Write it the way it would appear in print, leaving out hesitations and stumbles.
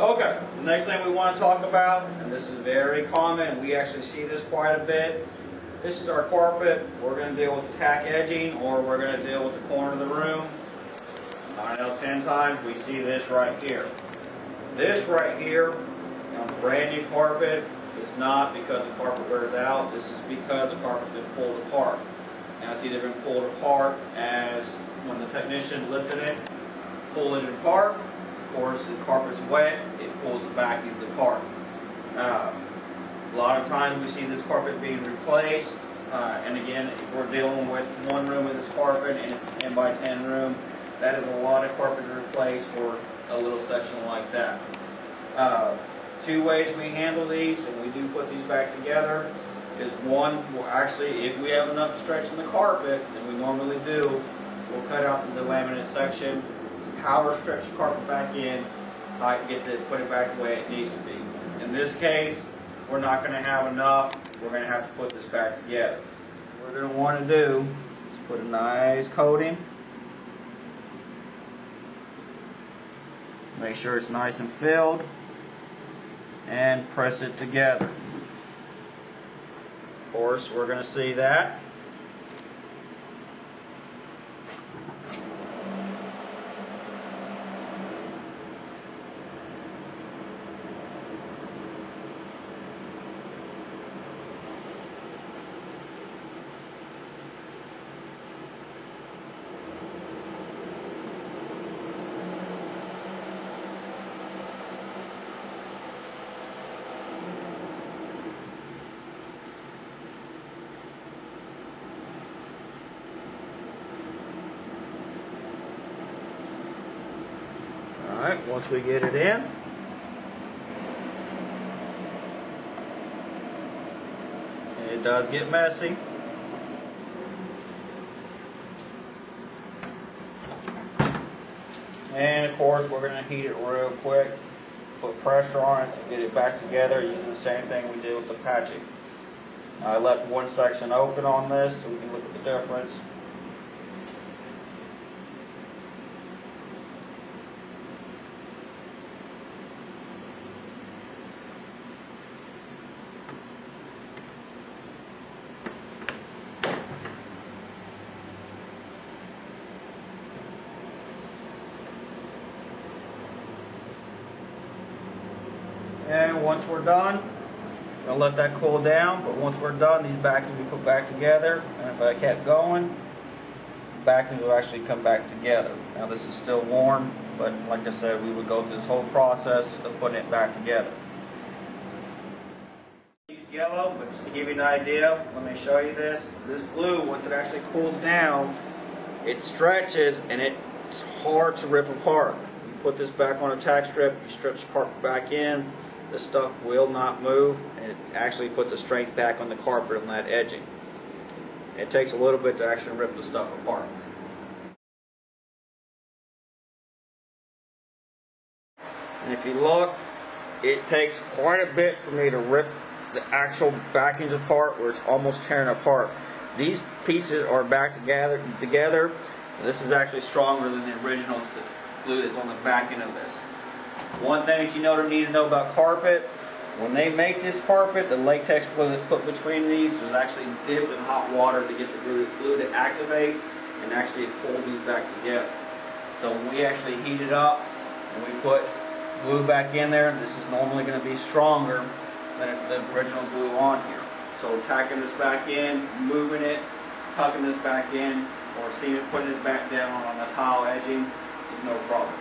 Okay, the next thing we want to talk about, and this is very common, we actually see this quite a bit. This is our carpet. We're going to deal with the tack edging, or we're going to deal with the corner of the room. 9 out of 10 times we see this right here. This right here on the brand new carpet is not because the carpet wears out. This is because the carpet's been pulled apart. Now it's either been pulled apart as when the technician lifted it, pulled it apart. Of course, the carpet's wet, it pulls the backings apart. A lot of times we see this carpet being replaced, and again, if we're dealing with one room with this carpet and it's a 10 by 10 room, that is a lot of carpet to replace for a little section like that. Two ways we handle these, and we do put these back together, is one, we'll actually, if we have enough stretch in the carpet, and we normally do, we'll cut out the laminate section, power stretch the carpet back in, get to put it back the way it needs to be. In this case, we're not going to have enough. We're going to have to put this back together. What we're going to want to do is put a nice coating. Make sure it's nice and filled, and press it together. Of course, we're going to see that. Alright, once we get it in, it does get messy. And of course we're going to heat it real quick, put pressure on it to get it back together using the same thing we did with the patching. I left one section open on this so we can look at the difference. And once we're done, I'll let that cool down, but once we're done, these backings will be put back together, and if I kept going, the backings will actually come back together. Now this is still warm, but like I said, we would go through this whole process of putting it back together. I used yellow, but just to give you an idea, let me show you this. This glue, once it actually cools down, it stretches and it's hard to rip apart. You put this back on a tack strip, you stretch the carpet back in, this stuff will not move, and it actually puts a strength back on the carpet on that edging. It takes a little bit to actually rip the stuff apart. And if you look, it takes quite a bit for me to rip the actual backings apart where it's almost tearing apart. These pieces are back together. This is actually stronger than the original glue that's on the back end of this. One thing that you need to know about carpet, when they make this carpet, the latex glue that's put between these is actually dipped in hot water to get the glue to activate and actually hold these back together. So when we actually heat it up and we put glue back in there, this is normally going to be stronger than the original glue on here. So tacking this back in, moving it, tucking this back in, or putting it back down on the tile edging is no problem.